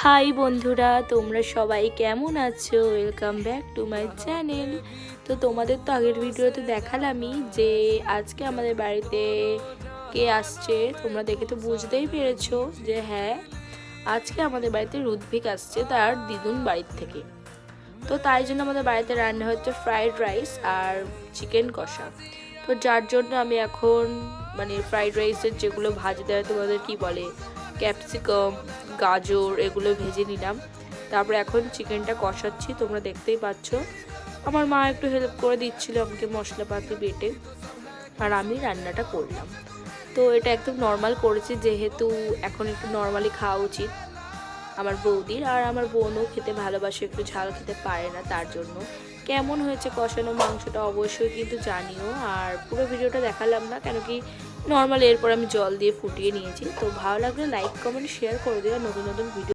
High বন্ধুরা, তোমরা সবাই কেমন আছো? Welcome back to my channel. তো তোমাদের তো আগের ভিডিওতে দেখালামই যে আজকে আমাদের বাড়িতে কে আসছে। তোমরা দেখে তো বুঝতেই পেরেছো যে হ্যাঁ, আজকে আমাদের বাড়িতে রুদ্ভিক আসছে তার দিদুন বাড়ির থেকে। তো তাই জন্য আমাদের বাড়িতে রান্না হচ্ছে ফ্রাইড রাইস আর চিকেন কষা। তো যার জন্য আমি এখন ফ্রাইড রাইসের যেগুলো ভাজি দেয় তোমাদের কি বলে, ক্যাপসিকাম, গাজর, এগুলো ভেজে নিলাম। তারপরে এখন চিকেনটা কষাচ্ছি, তোমরা দেখতেই পাচ্ছ। আমার মা একটু হেল্প করে দিচ্ছিল আমাকে মশলাপাতি বেটে, আর আমি রান্নাটা করলাম। তো এটা একদম নর্মাল করেছি, যেহেতু এখন একটু নর্মালি খাওয়া উচিত আমার বৌদির। আর আমার বোনও খেতে ভালোবাসে, একটু ঝাল খেতে পারে না, তার জন্য। কেমন হয়েছে কষানো মাংসটা অবশ্যই কিন্তু জানিও। আর পুরো ভিডিওটা দেখালাম না, কেন কি নর্মাল এরপর আমি জল দিয়ে ফুটিয়ে নিয়েছি। তো ভালো লাগলে লাইক কমেন্ট শেয়ার করে দিও, নতুন নতুন ভিডিও